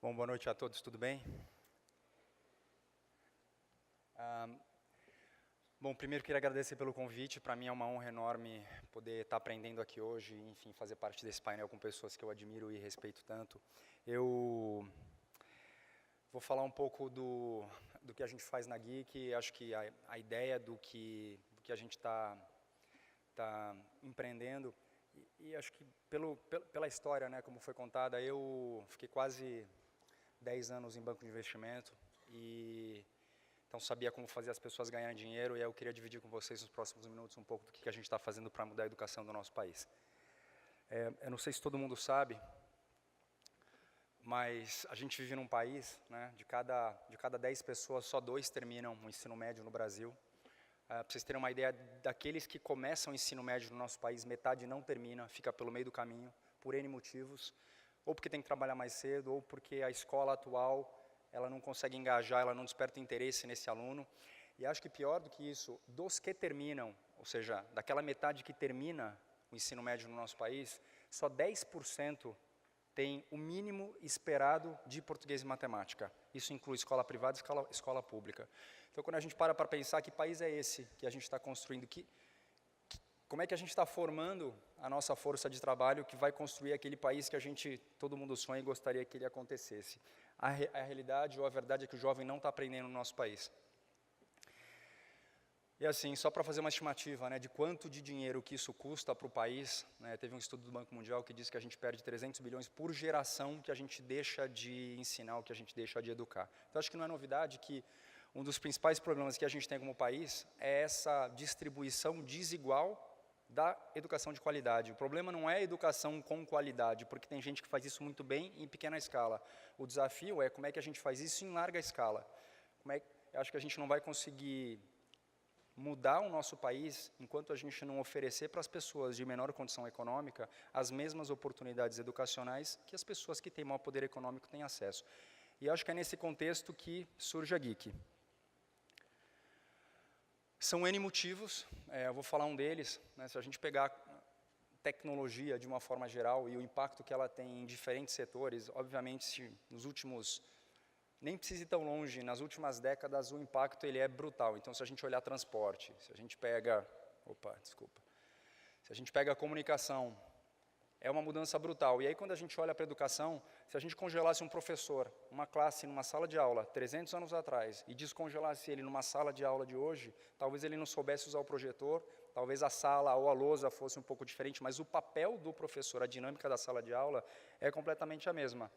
Bom, boa noite a todos, tudo bem? Bom, primeiro queria agradecer pelo convite, para mim é uma honra enorme poder estar aprendendo aqui hoje, enfim, fazer parte desse painel com pessoas que eu admiro e respeito tanto. Eu vou falar um pouco do que a gente faz na Geek, acho que a ideia do que a gente está empreendendo, e acho que pela história, né, como foi contada, eu fiquei quase 10 anos em banco de investimento e então sabia como fazer as pessoas ganharem dinheiro, e eu queria dividir com vocês nos próximos minutos um pouco do que a gente está fazendo para mudar a educação do nosso país. Eu não sei se todo mundo sabe, mas a gente vive num país, né, de cada 10 pessoas, só 2 terminam o ensino médio no Brasil. Para vocês terem uma ideia, daqueles que começam o ensino médio no nosso país, metade não termina, fica pelo meio do caminho, por N motivos, ou porque tem que trabalhar mais cedo, ou porque a escola atual ela não consegue engajar, ela não desperta interesse nesse aluno. E acho que pior do que isso, dos que terminam, ou seja, daquela metade que termina o ensino médio no nosso país, só 10% tem o mínimo esperado de português e matemática. Isso inclui escola privada e escola pública. Então, quando a gente para pensar que país é esse que a gente está construindo, como é que a gente está formando a nossa força de trabalho que vai construir aquele país que todo mundo sonha e gostaria que ele acontecesse. A realidade ou a verdade é que o jovem não está aprendendo no nosso país. E assim, só para fazer uma estimativa, né, de quanto de dinheiro que isso custa para o país, né, teve um estudo do Banco Mundial que diz que a gente perde 300 bilhões por geração que a gente deixa de ensinar, que a gente deixa de educar. Então, acho que não é novidade que um dos principais problemas que a gente tem como país é essa distribuição desigual da educação de qualidade. O problema não é a educação com qualidade, porque tem gente que faz isso muito bem em pequena escala. O desafio é como é que a gente faz isso em larga escala. Eu acho que a gente não vai conseguir mudar o nosso país enquanto a gente não oferecer para as pessoas de menor condição econômica as mesmas oportunidades educacionais que as pessoas que têm maior poder econômico têm acesso. E acho que é nesse contexto que surge a Geek. São N motivos, eu vou falar um deles, né, se a gente pegar tecnologia de uma forma geral e o impacto que ela tem em diferentes setores, obviamente, nos últimos, nem precisa ir tão longe, nas últimas décadas o impacto ele é brutal. Então, se a gente olhar transporte, se a gente pega a comunicação, é uma mudança brutal. E aí, quando a gente olha para a educação, se a gente congelasse um professor, uma classe numa sala de aula 300 anos atrás e descongelasse ele numa sala de aula de hoje, talvez ele não soubesse usar o projetor, talvez a sala ou a lousa fosse um pouco diferente, mas o papel do professor, a dinâmica da sala de aula é completamente a mesma.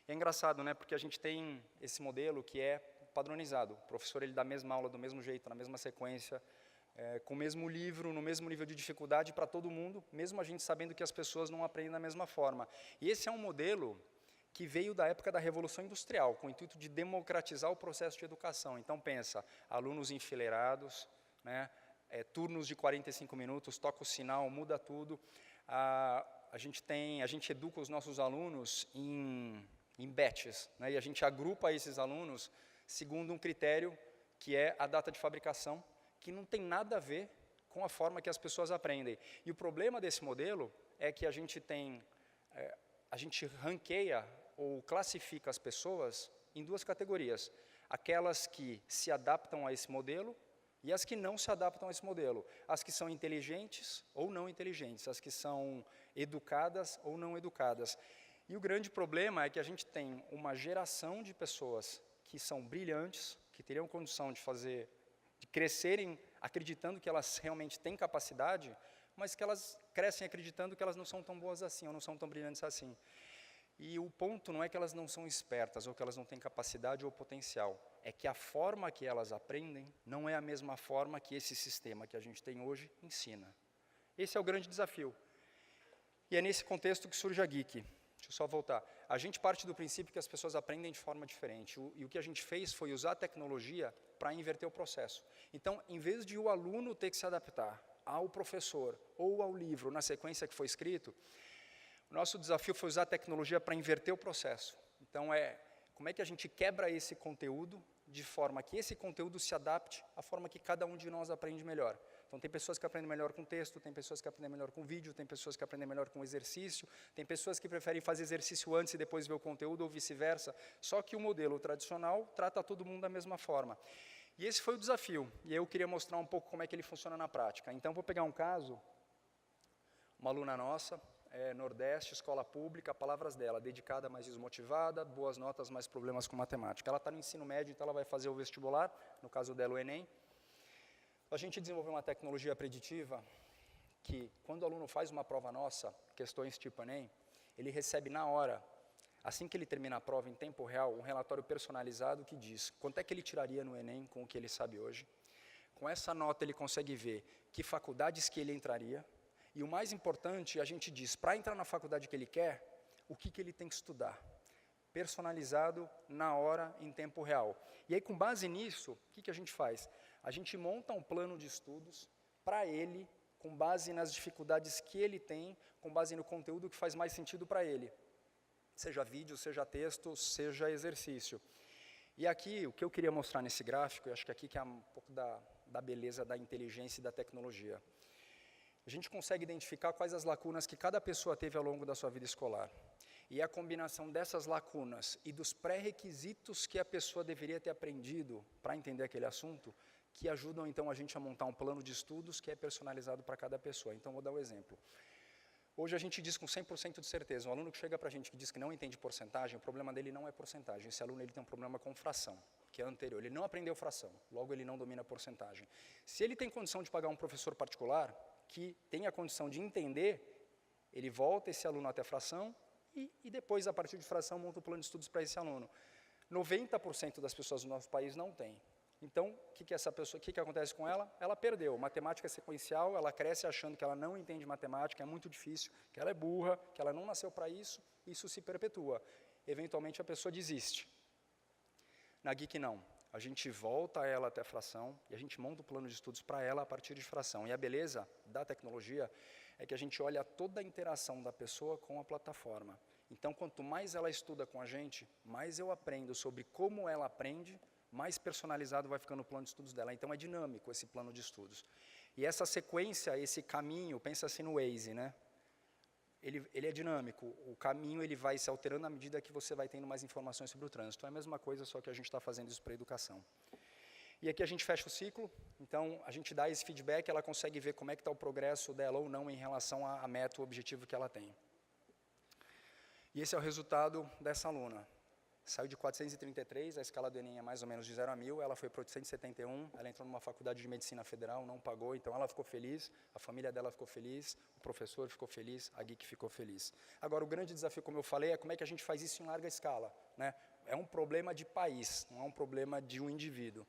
E é engraçado, né, porque a gente tem esse modelo que é padronizado. O professor ele dá a mesma aula do mesmo jeito, na mesma sequência, com o mesmo livro, no mesmo nível de dificuldade para todo mundo, mesmo a gente sabendo que as pessoas não aprendem da mesma forma. E esse é um modelo que veio da época da Revolução Industrial, com o intuito de democratizar o processo de educação. Então, pensa, alunos enfileirados, né, turnos de 45 minutos, toca o sinal, muda tudo. A gente educa os nossos alunos em batches, né, e a gente agrupa esses alunos segundo um critério que é a data de fabricação, que não tem nada a ver com a forma que as pessoas aprendem. E o problema desse modelo é que a gente ranqueia ou classifica as pessoas em 2 categorias. Aquelas que se adaptam a esse modelo e as que não se adaptam a esse modelo. As que são inteligentes ou não inteligentes, as que são educadas ou não educadas. E o grande problema é que a gente tem uma geração de pessoas que são brilhantes, que teriam condição de crescerem acreditando que elas realmente têm capacidade, mas que elas crescem acreditando que elas não são tão boas assim, ou não são tão brilhantes assim. E o ponto não é que elas não são espertas, ou que elas não têm capacidade ou potencial, é que a forma que elas aprendem não é a mesma forma que esse sistema que a gente tem hoje ensina. Esse é o grande desafio. E é nesse contexto que surge a Geek. Deixa eu só voltar. A gente parte do princípio que as pessoas aprendem de forma diferente. E o que a gente fez foi usar a tecnologia para inverter o processo. Então, em vez de o aluno ter que se adaptar ao professor ou ao livro na sequência que foi escrito, o nosso desafio foi usar a tecnologia para inverter o processo. Então, como é que a gente quebra esse conteúdo de forma que esse conteúdo se adapte à forma que cada um de nós aprende melhor. Então, tem pessoas que aprendem melhor com texto, tem pessoas que aprendem melhor com vídeo, tem pessoas que aprendem melhor com exercício, tem pessoas que preferem fazer exercício antes e depois ver o conteúdo, ou vice-versa. Só que o modelo tradicional trata todo mundo da mesma forma. E esse foi o desafio, e eu queria mostrar um pouco como é que ele funciona na prática. Então, vou pegar um caso, uma aluna nossa, Nordeste, escola pública, palavras dela, dedicada, mas desmotivada, boas notas, mas problemas com matemática. Ela está no ensino médio, então ela vai fazer o vestibular, no caso dela o Enem. A gente desenvolveu uma tecnologia preditiva que, quando o aluno faz uma prova nossa, questões tipo Enem, ele recebe na hora, assim que ele termina a prova, em tempo real, um relatório personalizado que diz quanto é que ele tiraria no Enem com o que ele sabe hoje. Com essa nota ele consegue ver que faculdades que ele entraria, e o mais importante, a gente diz, para entrar na faculdade que ele quer, o que ele tem que estudar. Personalizado, na hora, em tempo real. E aí, com base nisso, o que a gente faz? A gente monta um plano de estudos para ele, com base nas dificuldades que ele tem, com base no conteúdo que faz mais sentido para ele. Seja vídeo, seja texto, seja exercício. E aqui, o que eu queria mostrar nesse gráfico, eu acho que aqui que é um pouco da beleza da inteligência e da tecnologia. A gente consegue identificar quais as lacunas que cada pessoa teve ao longo da sua vida escolar. E a combinação dessas lacunas e dos pré-requisitos que a pessoa deveria ter aprendido para entender aquele assunto, que ajudam então a gente a montar um plano de estudos que é personalizado para cada pessoa. Então, vou dar um exemplo. Hoje a gente diz com 100% de certeza, um aluno que chega para a gente que diz que não entende porcentagem, o problema dele não é porcentagem, esse aluno ele tem um problema com fração, que é anterior, ele não aprendeu fração, logo ele não domina porcentagem. Se ele tem condição de pagar um professor particular, que tenha a condição de entender, ele volta esse aluno até a fração e depois, a partir de fração, monta um plano de estudos para esse aluno. 90% das pessoas do nosso país não tem. Então, o que acontece com ela? Ela perdeu. Matemática sequencial, ela cresce achando que ela não entende matemática, é muito difícil, que ela é burra, que ela não nasceu para isso, isso se perpetua. Eventualmente, a pessoa desiste. Na Geek, não. A gente volta ela até a fração e a gente monta um plano de estudos para ela a partir de fração. E a beleza da tecnologia é que a gente olha toda a interação da pessoa com a plataforma. Então, quanto mais ela estuda com a gente, mais eu aprendo sobre como ela aprende, mais personalizado vai ficando o plano de estudos dela. Então, é dinâmico esse plano de estudos. E essa sequência, esse caminho, pensa assim no Waze, né? Ele é dinâmico, o caminho ele vai se alterando à medida que você vai tendo mais informações sobre o trânsito. É a mesma coisa, só que a gente está fazendo isso para a educação. E aqui a gente fecha o ciclo, então a gente dá esse feedback, ela consegue ver como é que está o progresso dela ou não em relação à meta, o objetivo que ela tem. E esse é o resultado dessa aluna. Saiu de 433, a escala do Enem é mais ou menos de 0 a 1000, ela foi para 871, ela entrou numa faculdade de medicina federal, não pagou, então ela ficou feliz, a família dela ficou feliz, o professor ficou feliz, a Geek ficou feliz. Agora, o grande desafio, como eu falei, é como é que a gente faz isso em larga escala, né? É um problema de país, não é um problema de um indivíduo.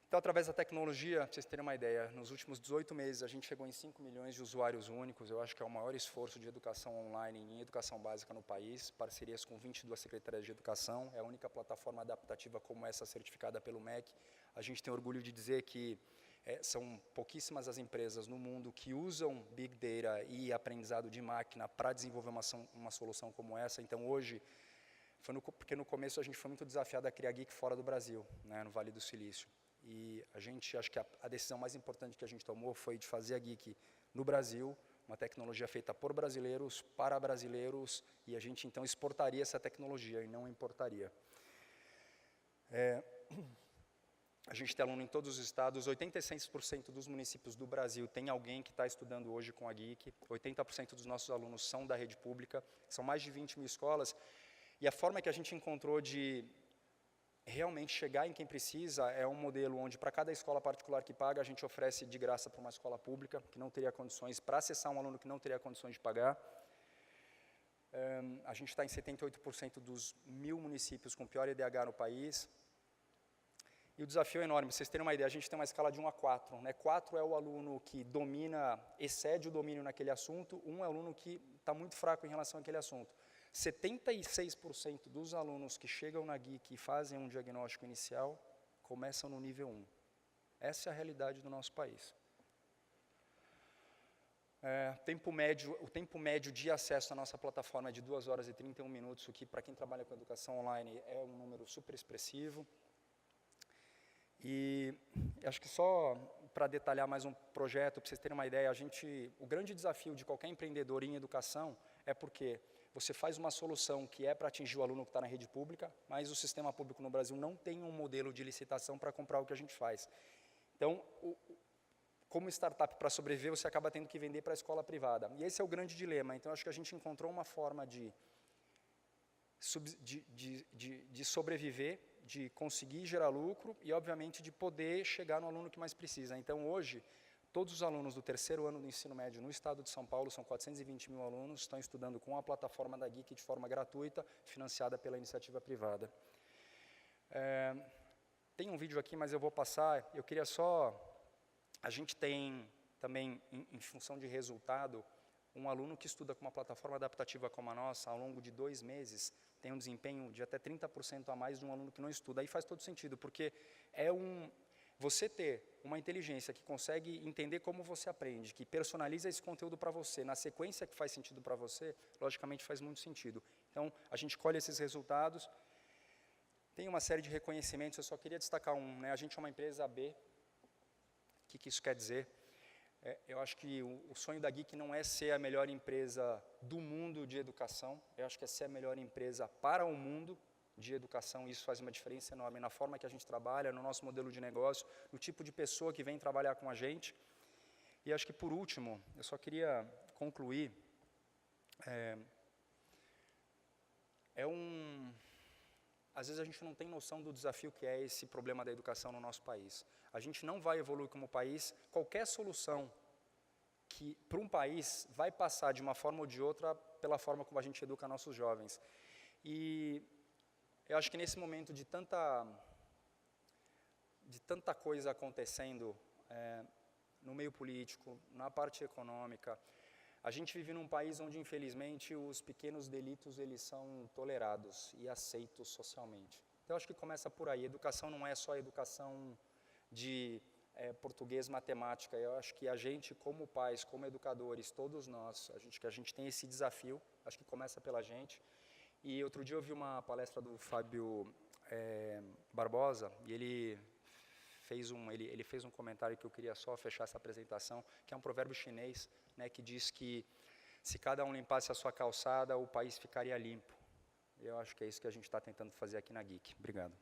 Então, através da tecnologia, para vocês terem uma ideia, nos últimos 18 meses a gente chegou em 5 milhões de usuários únicos, eu acho que é o maior esforço de educação online em educação básica no país, parcerias com 22 secretarias de educação, é a única plataforma adaptativa como essa certificada pelo MEC. A gente tem orgulho de dizer que são pouquíssimas as empresas no mundo que usam Big Data e aprendizado de máquina para desenvolver uma solução como essa. Então, hoje, porque no começo a gente foi muito desafiado a criar Geek fora do Brasil, né, no Vale do Silício. E a gente, acho que a decisão mais importante que a gente tomou foi de fazer a Geek no Brasil, uma tecnologia feita por brasileiros, para brasileiros, e a gente então exportaria essa tecnologia e não importaria. A gente tem aluno em todos os estados, 86% dos municípios do Brasil tem alguém que está estudando hoje com a Geek, 80% dos nossos alunos são da rede pública, são mais de 20 mil escolas, e a forma que a gente encontrou de realmente chegar em quem precisa é um modelo onde, para cada escola particular que paga, a gente oferece de graça para uma escola pública, que não teria condições, para acessar um aluno que não teria condições de pagar. A gente está em 78% dos 1000 municípios com pior IDH no país. E o desafio é enorme, para vocês terem uma ideia, a gente tem uma escala de 1 a 4. Né? 4 é o aluno que domina, excede o domínio naquele assunto, 1 é o aluno que está muito fraco em relação àquele assunto. 76% dos alunos que chegam na Geek e fazem um diagnóstico inicial começam no nível 1. Essa é a realidade do nosso país. O tempo médio de acesso à nossa plataforma é de 2 horas e 31 minutos, o que para quem trabalha com educação online é um número super expressivo. E acho que só para detalhar mais um projeto, para vocês terem uma ideia, o grande desafio de qualquer empreendedor em educação é porque você faz uma solução que é para atingir o aluno que está na rede pública, mas o sistema público no Brasil não tem um modelo de licitação para comprar o que a gente faz. Então, como startup, para sobreviver, você acaba tendo que vender para a escola privada. E esse é o grande dilema. Então, acho que a gente encontrou uma forma de sobreviver, de conseguir gerar lucro e, obviamente, de poder chegar no aluno que mais precisa. Então, hoje, todos os alunos do terceiro ano do ensino médio no estado de São Paulo, são 420 mil alunos, estão estudando com a plataforma da Geek de forma gratuita, financiada pela iniciativa privada. Tem um vídeo aqui, mas eu vou passar. Eu queria só... A gente tem também, em função de resultado, um aluno que estuda com uma plataforma adaptativa como a nossa, ao longo de 2 meses, tem um desempenho de até 30% a mais de um aluno que não estuda. Aí faz todo sentido, porque você ter uma inteligência que consegue entender como você aprende, que personaliza esse conteúdo para você, na sequência que faz sentido para você, logicamente faz muito sentido. Então, a gente colhe esses resultados. Tem uma série de reconhecimentos, eu só queria destacar um. A gente é uma empresa B. O que isso quer dizer? Eu acho que o sonho da Geek não é ser a melhor empresa do mundo de educação, eu acho que é ser a melhor empresa para o mundo de educação. Isso faz uma diferença enorme na forma que a gente trabalha, no nosso modelo de negócio, no tipo de pessoa que vem trabalhar com a gente. E acho que, por último, eu só queria concluir, às vezes a gente não tem noção do desafio que é esse problema da educação no nosso país. A gente não vai evoluir como país. Qualquer solução que para um país vai passar de uma forma ou de outra pela forma como a gente educa nossos jovens. E eu acho que nesse momento de tanta coisa acontecendo no meio político, na parte econômica, a gente vive num país onde, infelizmente, os pequenos delitos eles são tolerados e aceitos socialmente. Então, acho que começa por aí. Educação não é só educação de português, matemática. Eu acho que a gente, como pais, como educadores, todos nós, a gente tem esse desafio, acho que começa pela gente. E outro dia eu vi uma palestra do Fábio Barbosa, e ele fez um comentário que eu queria só fechar essa apresentação, que é um provérbio chinês, que diz que se cada um limpasse a sua calçada, o país ficaria limpo. Eu acho que é isso que a gente está tentando fazer aqui na Geek. Obrigado.